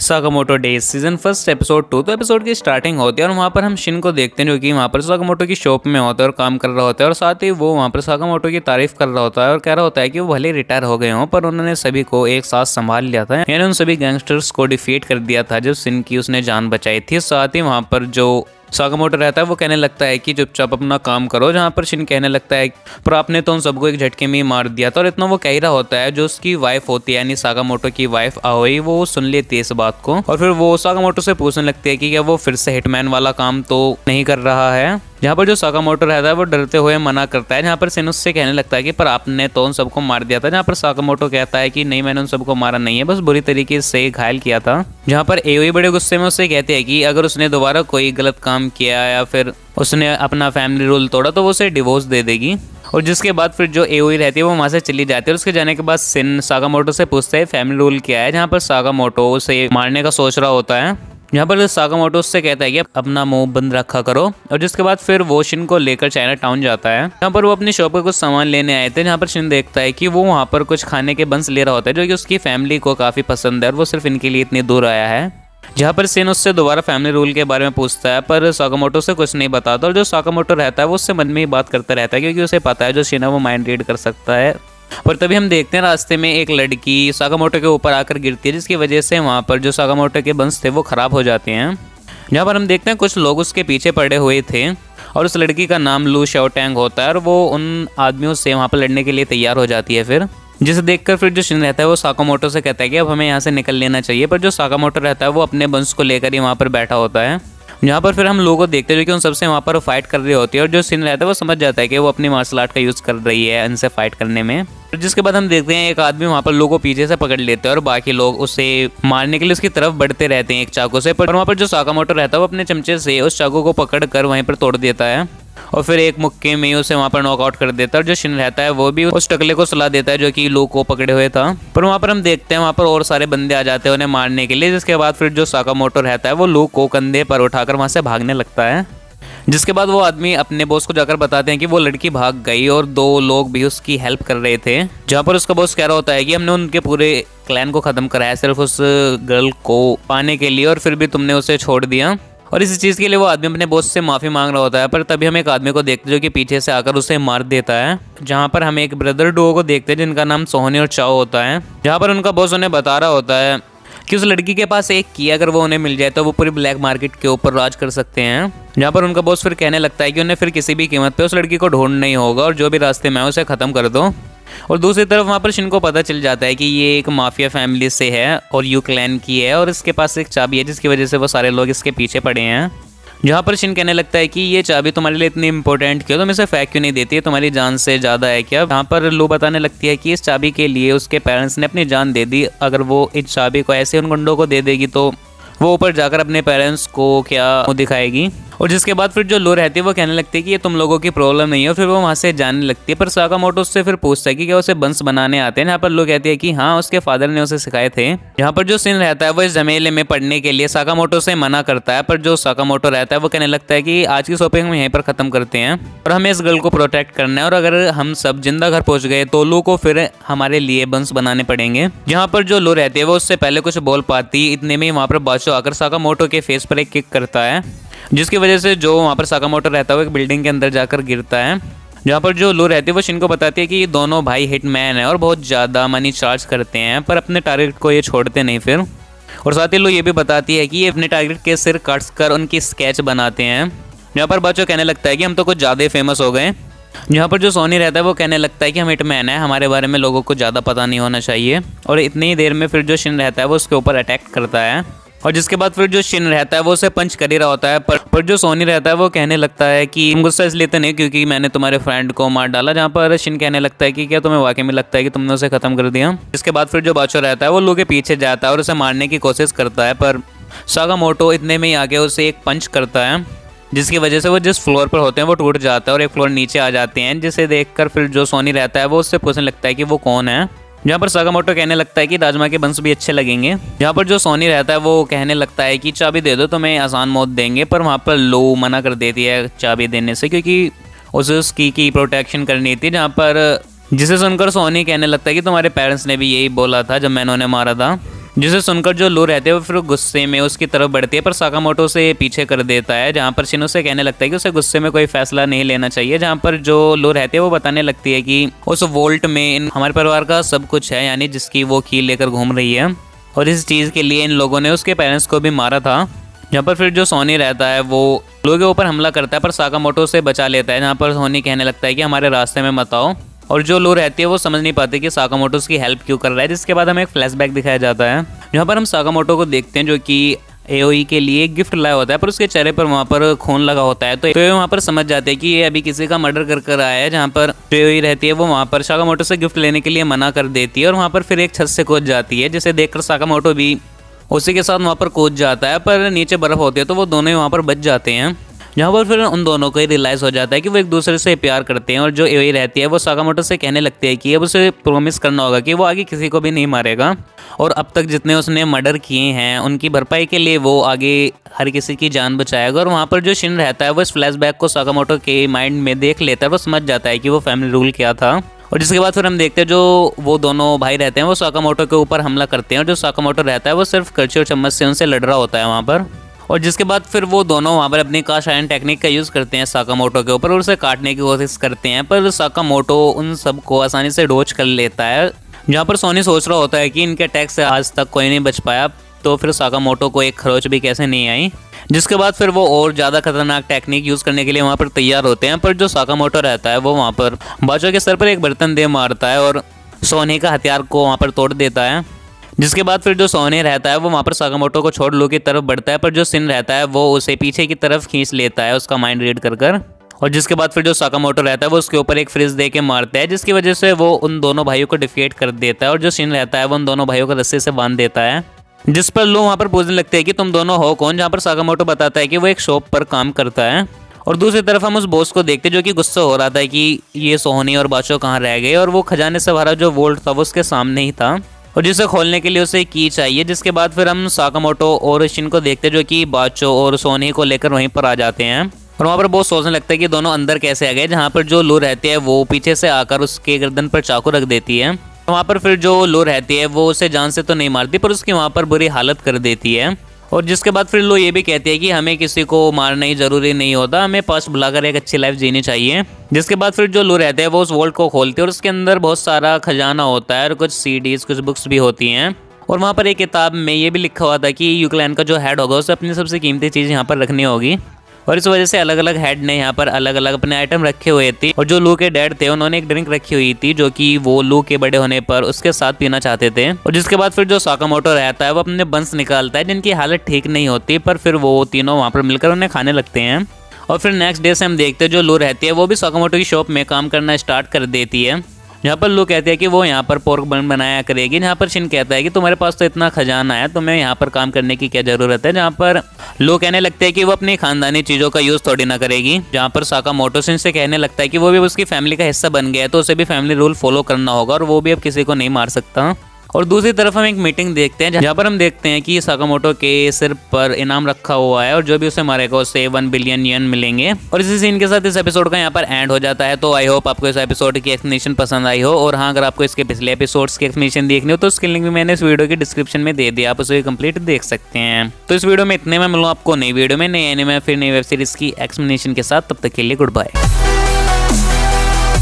Sakamoto days season first episode 2। तो episode की starting होती है और वहाँ पर हम शिन को देखते हैं जो कि वहाँ पर साकामोटो की शॉप में होता है और काम कर रहा होता है। और साथ ही वो वहाँ पर साकामोटो की तारीफ कर रहा होता है और कह रहा होता है कि वो भले रिटायर हो गए हों पर उन्होंने सभी को एक साथ संभाल लिया था, यानी उन सभी गैंगस्टर्स को डिफीट कर दिया था जब शिन की उसने जान बचाई थी। साथ ही वहाँ पर जो साकामोटो रहता है वो कहने लगता है कि चुपचाप अपना काम करो, जहाँ पर शिन कहने लगता है पर आपने तो उन सबको एक झटके में ही मार दिया था। और इतना वो कह ही रहा होता है, जो उसकी वाइफ होती है यानी साकामोटो की वाइफ आओई, वो सुन लेती है इस बात को और फिर वो साकामोटो से पूछने लगती है कि क्या वो फिर से हिटमैन वाला काम तो नहीं कर रहा है। जहाँ पर जो साकामोटो रहता है वो डरते हुए मना करता है, जहाँ पर शिन उससे कहने लगता है कि पर आपने तो उन सबको मार दिया था। जहाँ पर साकामोटो कहता है कि नहीं, मैंने उन सबको मारा नहीं है, बस बुरी तरीके से घायल किया था। जहाँ पर एओई बड़े गुस्से में उससे कहते हैं कि अगर उसने दोबारा कोई गलत काम किया या फिर उसने अपना फैमिली रूल तोड़ा तो वो उसे डिवोर्स दे देगी। और जिसके बाद फिर जो एओई रहती है वो वहाँ से चली जाती है और उसके जाने के बाद शिन साकामोटो से पूछता है फैमिली रूल क्या है, जहाँ पर साकामोटो उसे मारने का सोच रहा होता है। यहाँ पर साकामोटो उससे कहता है कि अपना मुंह बंद रखा करो। और जिसके बाद फिर वो शिन को लेकर चाइना टाउन जाता है, जहाँ पर वो अपनी शॉप पर कुछ सामान लेने आए थे। जहाँ पर शिन देखता है कि वो वहाँ पर कुछ खाने के बंस ले रहा होता है जो कि उसकी फैमिली को काफ़ी पसंद है और वो सिर्फ इनके लिए इतनी दूर आया है। जहाँ पर शिन उससे दोबारा फैमिली रूल के बारे में पूछता है पर साकामोटो से कुछ नहीं बताता और जो साकामोटो रहता है वो उससे मन में ही बात करता रहता है क्योंकि उसे पता है जो शिन है वो माइंड रीड कर सकता है। पर तभी हम देखते हैं रास्ते में एक लड़की साकामोटो के ऊपर आकर गिरती है, जिसकी वजह से वहाँ पर जो साकामोटो के बंस थे वो ख़राब हो जाते हैं। जहाँ पर हम देखते हैं कुछ लोग उसके पीछे पड़े हुए थे और उस लड़की का नाम लू शाओटैंग होता है और वो उन आदमियों से वहाँ पर लड़ने के लिए तैयार हो जाती है। फिर जिसे देखकर फिर जो शिन रहता है वो साकामोटो से कहता है कि अब हमें यहाँ से निकल लेना चाहिए, पर जो साकामोटो रहता है वो अपने बंस को लेकर ही वहाँ पर बैठा होता है। यहाँ पर फिर हम लोगों को देखते हैं जो कि उन सबसे वहाँ पर फाइट कर रही होती है और जो शिन रहता है वो समझ जाता है कि वो अपनी मार्शल आर्ट का यूज़ कर रही है इनसे फाइट करने में। जिसके बाद हम देखते हैं एक आदमी वहाँ पर लोगों को पीछे से पकड़ लेते हैं और बाकी लोग उसे मारने के लिए उसकी तरफ बढ़ते रहते हैं एक चाकू से, पर वहाँ पर जो साकामोटो रहता है वो अपने चमचे से उस चाकू को पकड़ कर वहीं पर तोड़ देता है और फिर एक मुक्के में उसे वहाँ पर नॉकआउट कर देता है। और जो शिन रहता है वो भी उस टकले को सुला देता है जो कि लू को पकड़े हुए था। पर वहाँ पर हम देखते हैं वहाँ पर और सारे बंदे आ जाते हैं उन्हें मारने के लिए, जिसके बाद फिर जो साकामोटो रहता है वो लू को कंधे पर उठाकर वहाँ से भागने लगता है। जिसके बाद वो आदमी अपने बॉस को जाकर बताते हैं कि वो लड़की भाग गई और दो लोग भी उसकी हेल्प कर रहे थे। जहाँ पर उसका बॉस कह रहा होता है कि हमने उनके पूरे क्लैन को ख़त्म कराया सिर्फ उस गर्ल को पाने के लिए और फिर भी तुमने उसे छोड़ दिया। और इस चीज़ के लिए वो आदमी अपने बॉस से माफ़ी मांग रहा होता है, पर तभी हम एक आदमी को देखते हैं जो कि पीछे से आकर उसे मार देता है। जहाँ पर हम एक ब्रदर डुओ को देखते हैं जिनका नाम सोहनी और चाओ होता है। जहाँ पर उनका बॉस उन्हें बता रहा होता है कि उस लड़की के पास एक की अगर वो उन्हें मिल जाए तो वो पूरी ब्लैक मार्केट के ऊपर राज कर सकते हैं। जहाँ पर उनका बॉस फिर कहने लगता है कि उन्हें फिर किसी भी कीमत पे उस लड़की को ढूंढना ही होगा और जो भी रास्ते में है उसे ख़त्म कर दो। और दूसरी तरफ वहाँ पर शिन को पता चल जाता है कि ये एक माफिया फैमिली से है और यू क्लैन की है और इसके पास एक चाबी है जिसकी वजह से वो सारे लोग इसके पीछे पड़े हैं। जहाँ पर शिन कहने लगता है कि ये चाबी तुम्हारे लिए इतनी इंपॉर्टेंट क्यों, तुम इसे फेंक क्यों नहीं देती है, तुम्हारी जान से ज़्यादा है क्या। जहाँ पर लू बताने लगती है कि इस चाबी के लिए उसके पेरेंट्स ने अपनी जान दे दी, अगर वो इस चाबी को ऐसे उन गुंडों को दे देगी तो वो ऊपर जाकर अपने पेरेंट्स को क्या दिखाएगी। और जिसके बाद फिर जो लू रहती है वो कहने लगती है कि ये तुम लोगों की प्रॉब्लम नहीं है और फिर वो वहाँ से जाने लगती है। पर साकामोटो उससे फिर पूछता है कि क्या उसे बंस बनाने आते हैं, जहाँ पर लू कहती है कि हाँ उसके फादर ने उसे सिखाए थे। यहाँ पर जो शिन रहता है वो इस झमेले में पड़ने के लिए साकामोटो से मना करता है, पर जो साकामोटो रहता है वो कहने लगता है कि आज की शॉपिंग हम यहीं पर ख़त्म करते हैं और हमें इस गर्ल को प्रोटेक्ट करना है और अगर हम सब जिंदा घर पहुँच गए तो लू को फिर हमारे लिए बंस बनाने पड़ेंगे। जहाँ पर जो लू रहती है वो उससे पहले कुछ बोल पाती, इतने में वहाँ पर बादशाह आकर साकामोटो के फेस पर एक किक करता है, जिसकी वजह से जो वहाँ पर साकामोटो रहता है वो एक बिल्डिंग के अंदर जाकर गिरता है। जहाँ पर जो लू रहती है वो शिन को बताती है कि ये दोनों भाई हिटमैन है और बहुत ज़्यादा मनी चार्ज करते हैं, पर अपने टारगेट को ये छोड़ते नहीं फिर। और साथ ही लू ये भी बताती है कि ये अपने टारगेट के सिर कट कर उनकी स्केच बनाते हैं। जहाँ पर बादशाह कहने लगता है कि हम तो कुछ ज़्यादा ही फेमस हो गए। जहाँ पर जो सोनी रहता है वो कहने लगता है कि हम हिटमैन है, हमारे बारे में लोगों को ज़्यादा पता नहीं होना चाहिए। और इतनी ही देर में फिर जो शिन रहता है वो उसके ऊपर अटैक करता है और जिसके बाद फिर जो शिन रहता है वो उसे पंच कर ही रहा होता है, पर जो सोनी रहता है वो कहने लगता है कि तुम गुस्सा इसलिए तो नहीं क्योंकि मैंने तुम्हारे फ्रेंड को मार डाला। जहाँ पर शिन कहने लगता है कि क्या तुम्हें वाकई में लगता है कि तुमने उसे ख़त्म कर दिया। इसके बाद फिर जो बादशाह रहता है वो लू के पीछे जाता है और उसे मारने की कोशिश करता है, पर साकामोटो इतने में ही आके उसे एक पंच करता है, जिसकी वजह से वो जिस फ्लोर पर होते हैं वो टूट जाता है और एक फ्लोर नीचे आ जाते हैं। जिसे देखकर फिर जो सोनी रहता है वो उससे पूछने लगता है कि वो कौन है। जहाँ पर साकामोटो कहने लगता है कि राजमा के बंस भी अच्छे लगेंगे। जहाँ पर जो सोनी रहता है वो कहने लगता है कि चाबी दे दो तुम्हें आसान मौत देंगे, पर वहाँ पर लू मना कर देती है चाबी देने से क्योंकि उसे उसकी की प्रोटेक्शन करनी थी। जहाँ पर जिसे सुनकर सोनी कहने लगता है कि तुम्हारे पेरेंट्स ने भी यही बोला था जब मैंने उन्हें मारा था। जिसे सुनकर जो लू रहते हैं वो फिर गुस्से में उसकी तरफ बढ़ती है, पर साकामोटो से पीछे कर देता है, जहाँ पर शिन उसे कहने लगता है कि उसे गुस्से में कोई फैसला नहीं लेना चाहिए। जहाँ पर जो लू रहते हैं वो बताने लगती है कि उस वोल्ट में हमारे परिवार का सब कुछ है, यानी जिसकी वो कील लेकर घूम रही है, और इस चीज़ के लिए इन लोगों ने उसके पेरेंट्स को भी मारा था। जहाँ पर फिर जो सोनी रहता है वो लू के ऊपर हमला करता है, पर साकामोटो से बचा लेता है। जहाँ पर सोनी कहने लगता है कि हमारे रास्ते में मत आओ, और जो लू रहती है वो समझ नहीं पाती कि साकामोटो उसकी हेल्प क्यों कर रहा है। जिसके बाद हमें एक फ्लैशबैक दिखाया जाता है, जहाँ पर हम साकामोटो को देखते हैं जो कि एओई के लिए गिफ्ट लाया होता है, पर उसके चेहरे पर वहाँ पर खून लगा होता है। तो ये वहाँ पर समझ जाते हैं कि ये अभी किसी का मर्डर कर आया है। जहाँ पर जो एओई रहती है वो वहाँ पर साकामोटो से गिफ्ट लेने के लिए मना कर देती है, और वहाँ पर फिर एक छत से कूद जाती है, जिसे देखकर साकामोटो भी उसी के साथ वहाँ पर कूद जाता है, पर नीचे बर्फ होती है तो वो दोनों ही वहाँ पर बच जाते हैं। जहाँ पर फिर उन दोनों को ही रियलाइज़ हो जाता है कि वो एक दूसरे से प्यार करते हैं, और जो एओई रहती है वो साकामोटो से कहने लगती है कि अब उसे प्रॉमिस करना होगा कि वो आगे किसी को भी नहीं मारेगा, और अब तक जितने उसने मर्डर किए हैं उनकी भरपाई के लिए वो आगे हर किसी की जान बचाएगा। और वहाँ पर जो शिन रहता है वो इस फ्लैशबैक को साकामोटो के माइंड में देख लेता है, वो समझ जाता है कि वो फैमिली रूल क्या था। और जिसके बाद फिर हम देखते हैं जो वो दोनों भाई रहते हैं वो साकामोटो के ऊपर हमला करते हैं, और जो साकामोटो रहता है वो सिर्फ करछी और चम्मच से उनसे लड़ रहा होता है वहाँ पर। और जिसके बाद फिर वो दोनों वहाँ पर अपनी कास्ट आयरन टेक्निक का यूज़ करते हैं साकामोटो के ऊपर, और उसे काटने की कोशिश करते हैं, पर साकामोटो उन सबको आसानी से डोज कर लेता है। जहाँ पर सोनी सोच रहा होता है कि इनके अटैक से आज तक कोई नहीं बच पाया, तो फिर साकामोटो को एक खरोच भी कैसे नहीं आई। जिसके बाद फिर वो और ज़्यादा खतरनाक टेक्निक यूज़ करने के लिए वहाँ पर तैयार होते हैं, पर जो साकामोटो रहता है वो वहाँ पर बाचो के सर पर एक बर्तन दे मारता है और सोनी का हथियार को वहाँ पर तोड़ देता है। जिसके बाद फिर जो सोनी रहता है वो वहाँ पर साकामोटो को छोड़ लू की तरफ बढ़ता है, पर जो शिन रहता है वो उसे पीछे की तरफ खींच लेता है उसका माइंड रीड कर। और जिसके बाद फिर जो साकामोटो रहता है वो उसके ऊपर एक फ्रिज दे के मारता है, जिसकी वजह से वो उन दोनों भाइयों को डिफीट कर देता है, और जो शिन रहता है वो उन दोनों भाइयों को रस्सी से बांध देता है। जिस पर लू वहाँ पर पूछने लगते हैं कि तुम दोनों हो कौन, जहाँ पर साकामोटो बताता है कि वो एक शॉप पर काम करता है। और दूसरी तरफ हम उस बॉस को देखते हैं जो कि गुस्सा हो रहा था कि ये सोनी और बाचो कहाँ रह गए, और वो खजाने से भरा जो वोल्ट था वो उसके सामने ही था, और जिसे खोलने के लिए उसे की चाहिए। जिसके बाद फिर हम साकामोटो और शिन को देखते हैं जो कि बाचो और सोनी को लेकर वहीं पर आ जाते हैं, और वहाँ पर बहुत सोचने लगता है कि दोनों अंदर कैसे आ गए। जहाँ पर जो लू रहती है वो पीछे से आकर उसके गर्दन पर चाकू रख देती है। वहाँ पर फिर जो लू रहती है वो उसे जान से तो नहीं मारती, पर उसकी वहाँ पर बुरी हालत कर देती है। और जिसके बाद फिर लू ये भी कहती है कि हमें किसी को मारना ही जरूरी नहीं होता, हमें पास बुलाकर एक अच्छी लाइफ जीनी चाहिए। जिसके बाद फिर जो लू रहते हैं वो उस वोल्ट को खोलते हैं, और उसके अंदर बहुत सारा खजाना होता है और कुछ सीडीज कुछ बुक्स भी होती हैं। और वहाँ पर एक किताब में ये भी लिखा हुआ था कि यू क्लैन का जो हेड होगा उसे अपनी सबसे कीमती चीज़ यहाँ पर रखनी होगी, और इस वजह से अलग अलग हेड ने यहाँ पर अलग अलग अपने आइटम रखे हुए थे। और जो लू के डैड थे उन्होंने एक ड्रिंक रखी हुई थी जो कि वो लू के बड़े होने पर उसके साथ पीना चाहते थे। और जिसके बाद फिर जो साकामोटो रहता है वो अपने बंस निकालता है जिनकी हालत ठीक नहीं होती, पर फिर वो तीनों वहाँ पर मिलकर उन्हें खाने लगते हैं। और फिर नेक्स्ट डे से हम देखते हैं जो लू रहती है वो भी साकामोटो की शॉप में काम करना स्टार्ट कर देती है। जहाँ पर लू कहते हैं कि वो यहाँ पर पोर्क बन बनाया करेगी, जहाँ पर शिन कहता है कि तुम्हारे पास तो इतना खजाना है, तुम्हें यहाँ पर काम करने की क्या ज़रूरत है। जहाँ पर लू कहने लगते हैं कि वो अपनी खानदानी चीज़ों का यूज़ थोड़ी ना करेगी। जहाँ पर साकामोटो शिन से कहने लगता है कि वो भी उसकी फैमिली का हिस्सा बन गया है, तो उसे भी फैमिली रूल फॉलो करना होगा, और वो भी अब किसी को नहीं मार सकता। और दूसरी तरफ हम एक मीटिंग देखते हैं जहाँ पर हम देखते हैं कि साकामोटो के सिर पर इनाम रखा हुआ है, और जो भी उसे मारेगा उसे 1 बिलियन येन मिलेंगे। और इसी सीन के साथ इस एपिसोड का यहाँ पर एंड हो जाता है। तो आई होप आपको इस एपिसोड की एक्सप्लेनेशन पसंद आई हो, और हाँ अगर आपको इसके पिछले एपिसोड्स की एक्सप्लेनेशन देखनी हो तो उसकी लिंक भी मैंने इस वीडियो की डिस्क्रिप्शन में दे दिया, आप उसे कंप्लीट देख सकते हैं। तो इस वीडियो में इतने में मिलूँ आपको नई वीडियो में नई एनिमे फिर नई वेब सीरीज की एक्सप्लेनेशन के साथ, तब तक के लिए गुड बाय।